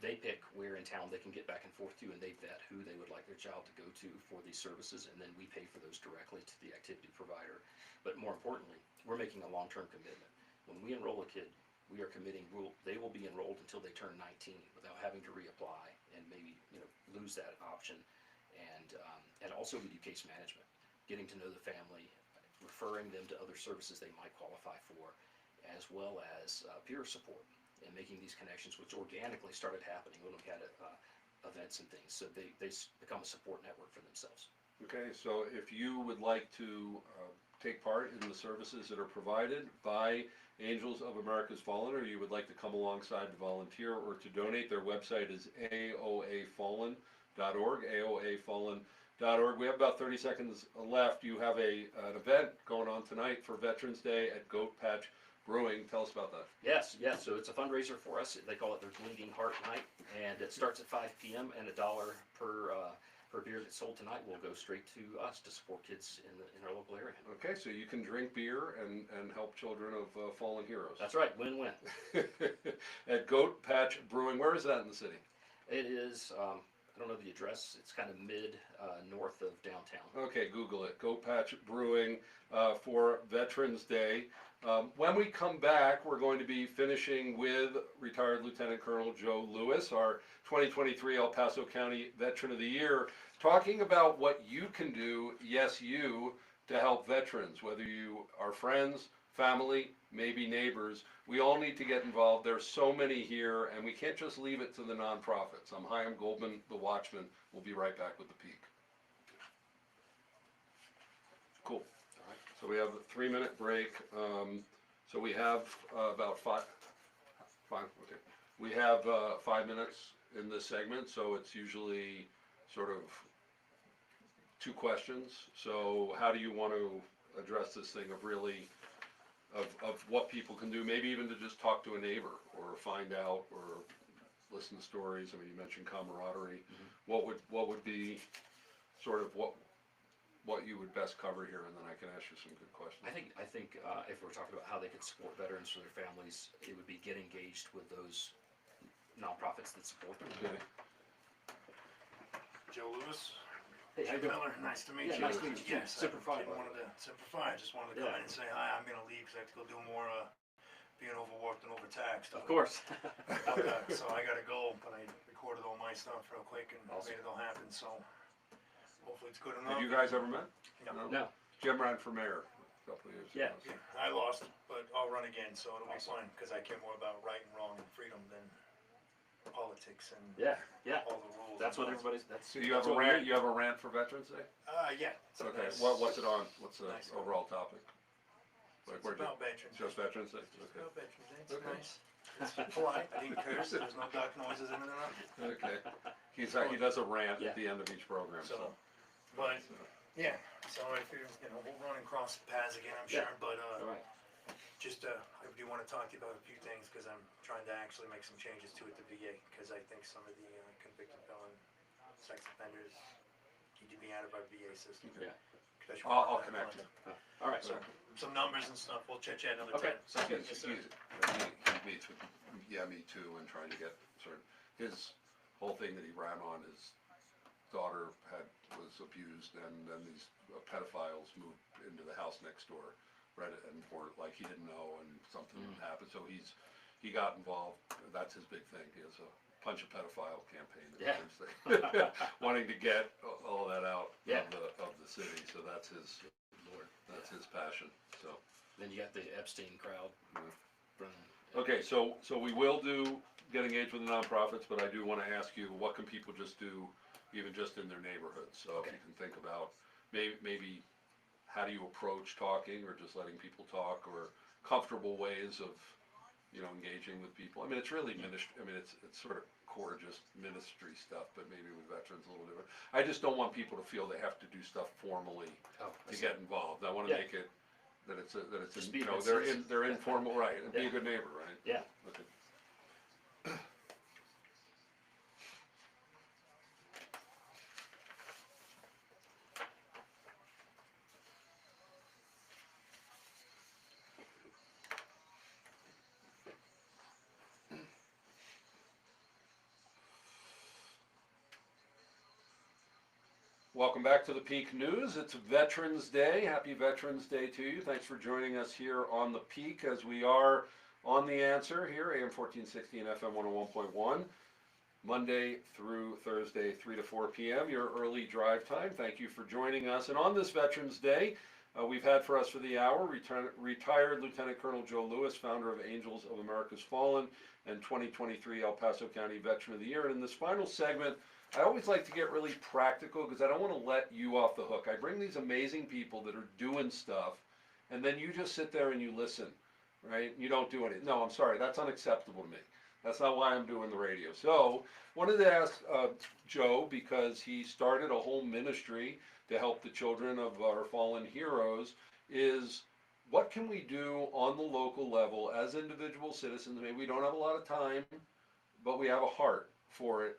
they pick where in town they can get back and forth to, and they vet who they would like their child to go to for these services, and then we pay for those directly to the activity provider. But more importantly, we're making a long-term commitment. When we enroll a kid, we are committing, they will be enrolled until they turn 19 without having to reapply and maybe, lose that option. And also we do case management, getting to know the family, referring them to other services they might qualify for, as well as peer support, and making these connections, which organically started happening when we had events and things. So they become a support network for themselves. Okay, so if you would like to take part in the services that are provided by Angels of America's Fallen, or you would like to come alongside to volunteer or to donate, their website is aoafallen.org, aoafallen.org. We have about 30 seconds left. You have an event going on tonight for Veterans Day at Goat Patch Brewing. Tell us about that. Yes, so it's a fundraiser for us. They call it their Bleeding Heart Night, and it starts at 5 p.m. and $1 per beer that's sold tonight will go straight to us to support kids in our local area. Okay, so you can drink beer and help children of fallen heroes. That's right, win-win. At Goat Patch Brewing, where is that in the city? It is, I don't know the address, it's kind of north of downtown. Okay, Google it. Goat Patch Brewing for Veterans Day. When we come back, we're going to be finishing with retired Lieutenant Colonel Joe Lewis, our 2023 El Paso County Veteran of the Year, talking about what you can do, yes you, to help veterans, whether you are friends, family, maybe neighbors. We all need to get involved. There's so many here, and we can't just leave it to the nonprofits. I'm Chaim Goldman, the Watchman. We'll be right back with the Peak. Cool. All right. So we have a 3-minute break. So we have about five. Okay. We have 5 minutes in this segment, so it's usually sort of 2 questions. So how do you want to address this thing of really of what people can do? Maybe even to just talk to a neighbor or find out or listen to stories. I mean, you mentioned camaraderie. Mm-hmm. What would be sort of what you would best cover here, and then I can ask you some good questions. I think if we're talking about how they could support veterans or their families, it would be get engaged with those nonprofits that support them. Okay. Joe Lewis. Hey, how you doing? Miller, nice to meet Yeah, you. nice to meet you. Yes, Simplify. I just wanted to come in and say hi. I'm gonna leave because I have to go do more being overworked and overtaxed. Of course. So I gotta go, but I recorded all my stuff real quick and Awesome. made it all happen. So hopefully it's good enough. Have you guys ever met? No. No. Jim ran for mayor a couple of years Yeah. ago. Yeah, I lost, but I'll run again, so it'll be Awesome. fun because I care more about right and wrong and freedom than politics and Yeah. all the rules. That's what and everybody's. So you have a rant. You have a rant for Veterans Day. Yeah. Okay. Nice. What's it on? What's the Nice. overall topic? Like It's where'd you? about veterans. Just Veterans Day. It's Okay. about veterans. It's Okay. nice. It's polite. I didn't curse. There's no dark noises in it or nothing. Okay. He does a rant Yeah. at the end of each program. So, but yeah. So I figure we'll run and cross paths again. I'm sure. Yeah. But All right. just I do want to talk to you about a few things because I'm trying to actually make some changes to it, the VA, because I think some of the convicted felon sex offenders need to be out of our VA system. Yeah. I'll connect you. All right. So some numbers and stuff. We'll chit chat another Okay. time. Sounds good. Yes, sir. He meets with, me too, and trying to get sort of his whole thing that he ran on. His daughter was abused, and then these pedophiles moved into the house next door, read it, and like he didn't know, and something happened. So he got involved. That's his big thing. He has a punch a pedophile campaign. Yeah. Wanting to get all that out Yeah. of the city. So that's his Lord. that's his passion. So. Then you got the Epstein crowd. From, Okay, so we will get engaged with the nonprofits, but I do want to ask you, what can people just do, even just in their neighborhoods? So if Okay. you can think about, maybe how do you approach talking, or just letting people talk, or comfortable ways of, engaging with people. I mean, it's really ministry. I mean, it's sort of core just ministry stuff, but maybe with veterans a little different. I just don't want people to feel they have to do stuff formally oh, I to see. get involved. I want to Yeah. make it that it's Just be a they're good citizen. they're informal, right, and be Yeah. a good neighbor, right? Yeah. Okay. Welcome back to the Peak News. It's Veterans Day. Happy Veterans Day to you. Thanks for joining us here on the Peak as we are on The Answer here, AM 1460 and FM 101.1, Monday through Thursday, 3 to 4 p.m., your early drive time. Thank you for joining us. And on this Veterans Day, we've had for us for the hour retired Lieutenant Colonel Joe Lewis, founder of Angels of America's Fallen and 2023 El Paso County Veteran of the Year. And in this final segment, I always like to get really practical because I don't want to let you off the hook. I bring these amazing people that are doing stuff, and then you just sit there and you listen, right? You don't do anything. No, I'm sorry, that's unacceptable to me. That's not why I'm doing the radio. So, wanted to ask Joe, because he started a whole ministry to help the children of our fallen heroes, is what can we do on the local level as individual citizens? Maybe we don't have a lot of time, but we have a heart for it.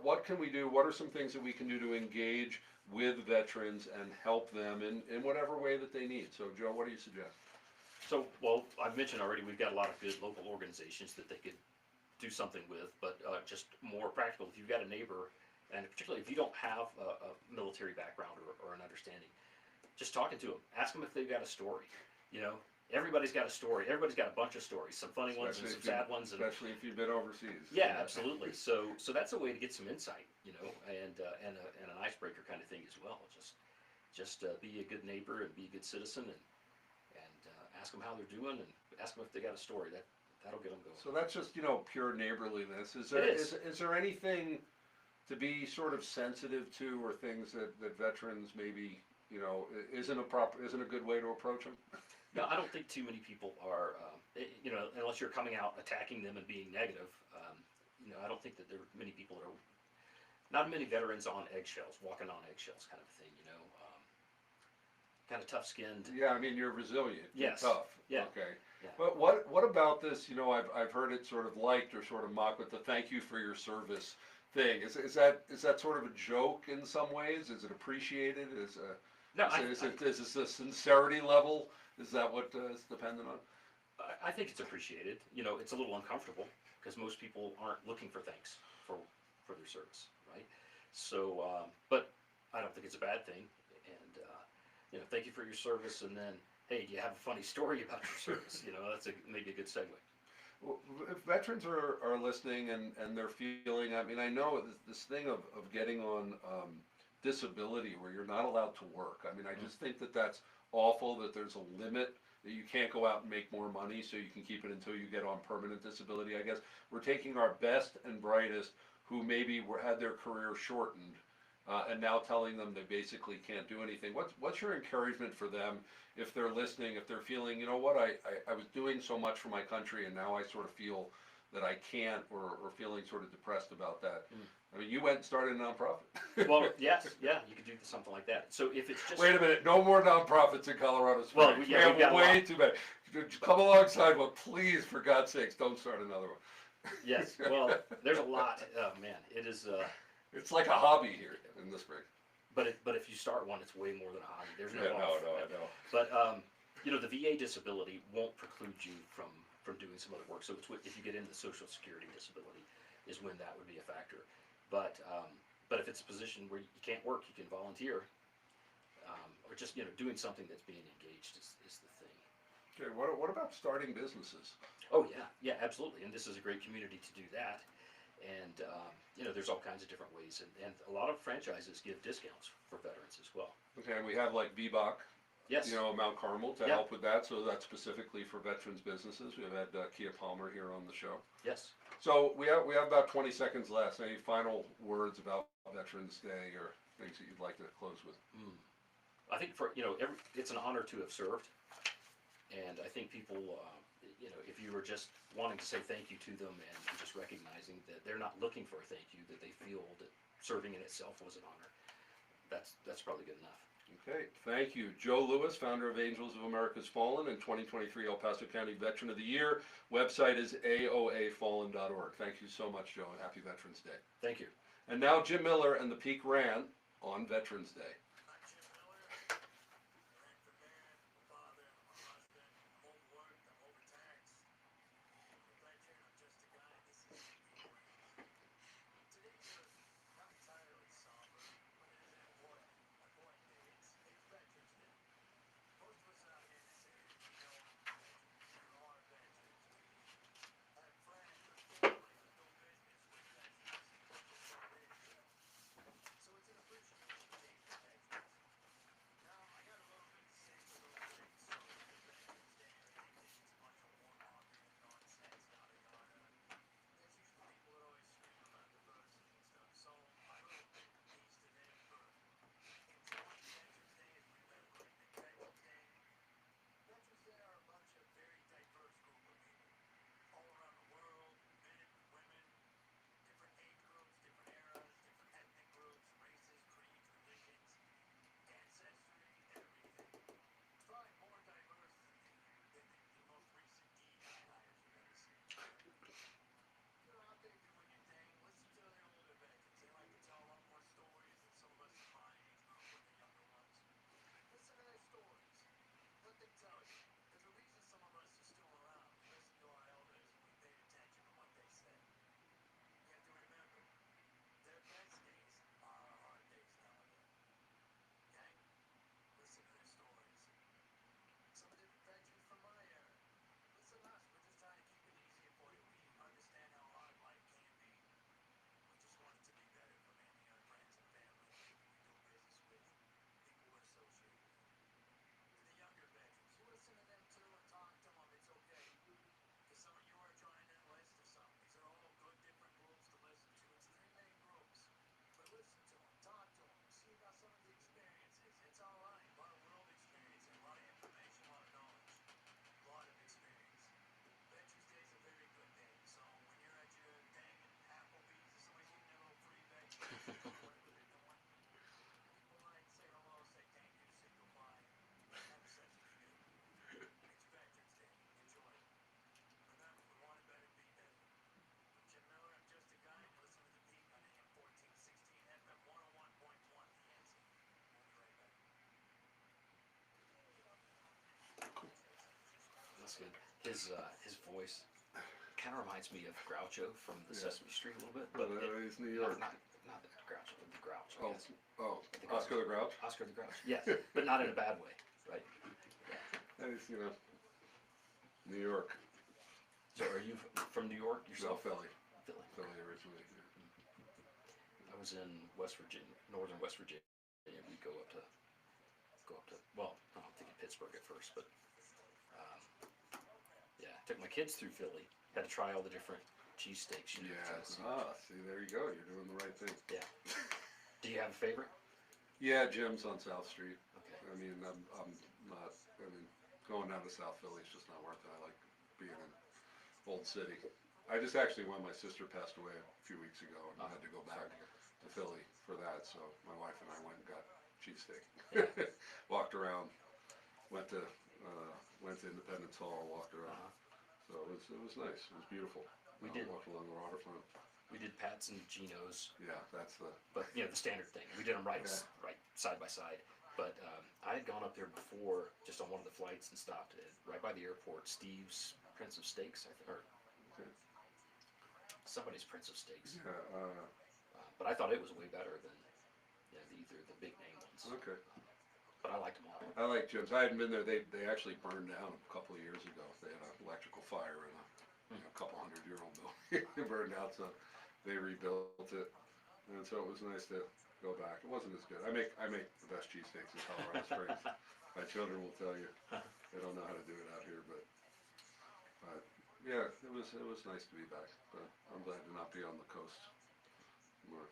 What can we do? What are some things that we can do to engage with veterans and help them in whatever way that they need? So, Joe, what do you suggest? So, well, I've mentioned already, we've got a lot of good local organizations that they could do something with, but just more practical. If you've got a neighbor, and particularly if you don't have a military background or an understanding, just talking to them, ask them if they've got a story. You know, everybody's got a story. Everybody's got a bunch of stories, some funny ones and some sad ones. And especially if you've been overseas. yeah, absolutely. So that's a way to get some insight, you know, and an icebreaker kind of thing as well. Just be a good neighbor and be a good citizen, and ask them how they're doing, and ask them if they got a story. That'll get them going. So that's just, pure neighborliness. Is there anything to be sort of sensitive to, or things that veterans maybe, isn't a good way to approach them? No, I don't think too many people are, unless you're coming out attacking them and being negative. I don't think that there are many people that are, not many veterans on eggshells, walking on eggshells kind of thing, kind of tough-skinned. Yeah, I mean, you're resilient. Yes. You're tough. Yeah. Okay. Yeah. But what about this? I've heard it sort of liked or sort of mocked with the "thank you for your service" thing. Is that sort of a joke in some ways? Is it appreciated? Is this the sincerity level? Is that what is dependent on? I think it's appreciated. It's a little uncomfortable because most people aren't looking for thanks for their service, right? So, but I don't think it's a bad thing. And thank you for your service, and then, hey, do you have a funny story about your service? That's maybe a good segue. Well, if veterans are listening and they're feeling, I mean, I know this thing of getting on disability where you're not allowed to work. I mean, I just think that that's awful, that there's a limit, that you can't go out and make more money so you can keep it until you get on permanent disability. I guess we're taking our best and brightest who maybe had their career shortened, and now telling them they basically can't do anything. What's your encouragement for them if they're listening, if they're feeling, I was doing so much for my country and now I sort of feel that I can't, or feeling sort of depressed about that? I mean, you went and started a nonprofit. Well, yes, yeah, you could do something like that. So if it's just... Wait a minute, no more nonprofits in Colorado Springs. Well, we yeah, have we've got way too many. Come alongside one, please, for God's sakes, don't start another one. Yes, well, there's a lot. Oh, man, it is... It's like a hobby here in the spring. But if you start one, it's way more than a hobby. There's no No. But the VA disability won't preclude you from doing some other work. So if you get into Social Security disability, is when that would be a factor. But if it's a position where you can't work, you can volunteer, or just doing something that's being engaged is the thing. Okay, what about starting businesses? Oh yeah, absolutely. And this is a great community to do that. And there's all kinds of different ways, and a lot of franchises give discounts for veterans as well. Okay, and we have like BBOC, Yes. Mount Carmel to help with that. So that's specifically for veterans businesses. We've had Kia Palmer here on the show. Yes. So we have about 20 seconds left. Any final words about Veterans Day or things that you'd like to close with? I think it's an honor to have served, and I think people, if you were just wanting to say thank you to them and just recognizing that they're not looking for a thank you, that they feel that serving in itself was an honor, that's probably good enough. Okay, thank you. Joe Lewis, founder of Angels of America's Fallen and 2023 El Paso County Veteran of the Year. Website is aoafallen.org. Thank you so much, Joe, and happy Veterans Day. Thank you. And now Jim Miller and the Peak Rant on Veterans Day. I'm Jim Miller. I'm an actor man, I'm a father, I'm a husband, I'm overworked, I'm overtaxed. I'm a veteran, I'm just a guy. This is the rant. Today's earth, not entirely somber, but it is important. That's good. His voice kind of reminds me of Groucho from the Yeah. Sesame Street a little bit, But but he's New not, York. not the Groucho, the Grouch. I Oh, guess. oh, The Grouch. Oscar the Grouch. Oscar the Grouch. Yes, but not in a bad way, right? He's, New York. So are you from New York No, yourself? Philly. Philly. Philly originally. I was in West Virginia, northern West Virginia. We go up to, well, I'm thinking Pittsburgh at first, but, yeah, took my kids through Philly. Had to try all the different cheesesteaks. You know, Yeah. try to see- See, there you go. You're doing the right thing. Yeah. Do you have a favorite? Yeah, Jim's on South Street. Okay. I mean, I'm not. I mean, going down to South Philly is just not worth it. I like being in Old City. I just actually, when my sister passed away a few weeks ago, and I had to go back Sorry to hear. to Philly for that. So my wife and I went and got cheesesteak. Yeah. Walked around. Went to Independence Hall. Walked around. Uh-huh. So it was nice. It was beautiful. We did. Walked along the waterfront. We did Pat's and Gino's, Yeah, that's the. but the standard thing. We did them right, Yeah. right side by side. But I had gone up there before, just on one of the flights, and stopped at right by the airport. Steve's Prince of Steaks, I think, or Okay. somebody's Prince of Steaks. Yeah. But I thought it was way better than either the big name ones. Okay. But I liked them all. I like Jim's. I hadn't been there. They actually burned down a couple of years ago. They had an electrical fire in a couple 100-year-old building. It burned out, so they rebuilt it, and so it was nice to go back. It wasn't as good. I make the best cheesesteaks in Colorado Springs. My children will tell you. They don't know how to do it out here, but yeah, it was nice to be back. But I'm glad to not be on the coast. More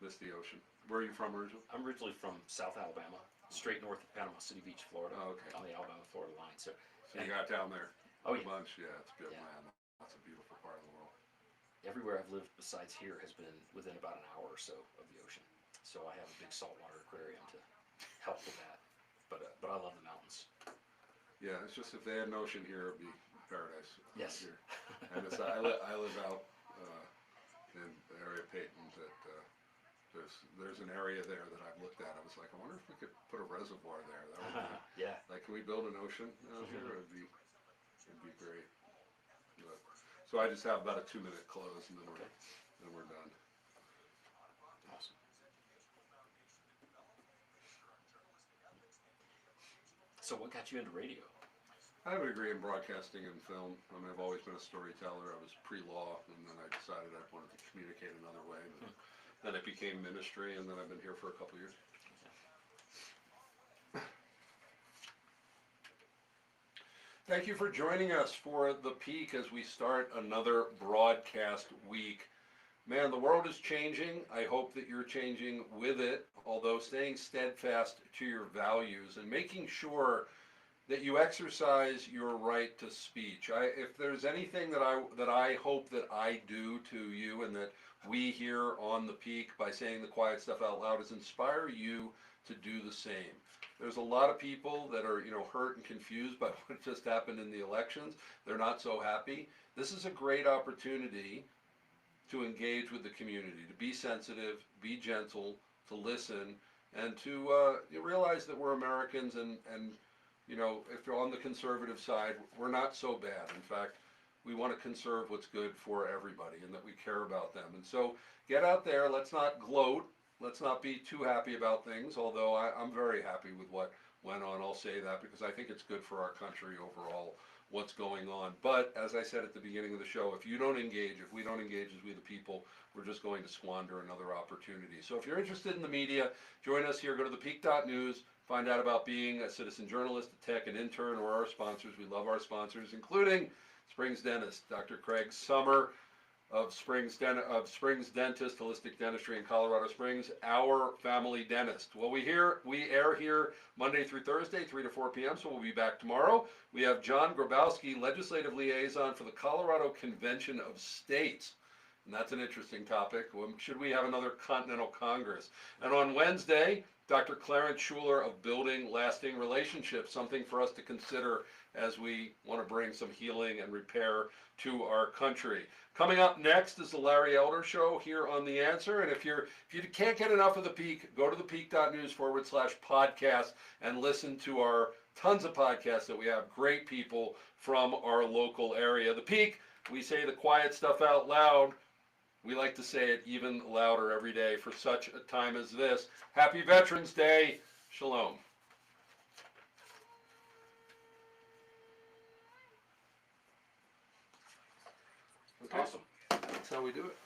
miss the ocean. Where are you from originally? I'm originally from South Alabama, straight north of Panama City Beach, Florida, Oh, okay. on the Alabama-Florida line. So, So you got down there oh a yeah, bunch. Yeah, it's good, Yeah. man. That's a beautiful part of the world. everywhere I've lived besides here has been within about an hour or so of the ocean. So I have a big saltwater aquarium to help with that. But I love the mountains. Yeah, it's just if they had an ocean here, it'd be paradise. Yes. Here. And I live out in the area of Peyton that there's an area there that I've looked at. I was like, I wonder if we could put a reservoir there. That would be, Yeah. like, can we build an ocean out here? It'd be great. But, so I just have about a 2-minute close, and then we're done. Awesome. So what got you into radio? I have a degree in broadcasting and film. I mean, I've always been a storyteller. I was pre-law, and then I decided I wanted to communicate another way. But then it became ministry, and then I've been here for a couple of years. Thank you for joining us for The Peak as we start another broadcast week. Man, the world is changing. I hope that you're changing with it, although staying steadfast to your values and making sure that you exercise your right to speech. If there's anything that I hope that I do to you and that we here on The Peak by saying the quiet stuff out loud is inspire you to do the same. There's a lot of people that are, hurt and confused by what just happened in the elections. They're not so happy. This is a great opportunity to engage with the community, to be sensitive, be gentle, to listen, and to realize that we're Americans and if you're on the conservative side, we're not so bad. In fact, we want to conserve what's good for everybody and that we care about them. And so get out there, let's not gloat, let's not be too happy about things, although I'm very happy with what went on. I'll say that because I think it's good for our country overall, what's going on. But as I said at the beginning of the show, if we don't engage as we the people, we're just going to squander another opportunity. So if you're interested in the media, join us here. Go to thepeak.news. Find out about being a citizen journalist, a tech, an intern, or our sponsors. We love our sponsors, including Springs Dentist, Dr. Craig Summer of Springs Dentist, Holistic Dentistry in Colorado Springs, our family dentist. Well, we air here Monday through Thursday, 3 to 4 p.m., so we'll be back tomorrow. We have John Grabowski, Legislative Liaison for the Colorado Convention of States. And that's an interesting topic. Should we have another Continental Congress? And on Wednesday, Dr. Clarence Schuler of Building Lasting Relationships, something for us to consider as we want to bring some healing and repair to our country. Coming up next is the Larry Elder Show here on The Answer. And if you can't get enough of The Peak, go to thepeak.news/podcast and listen to our tons of podcasts that we have. Great people from our local area. The Peak, we say the quiet stuff out loud. We like to say it even louder every day for such a time as this. Happy Veterans Day. Shalom. Okay, Awesome. that's how we do it.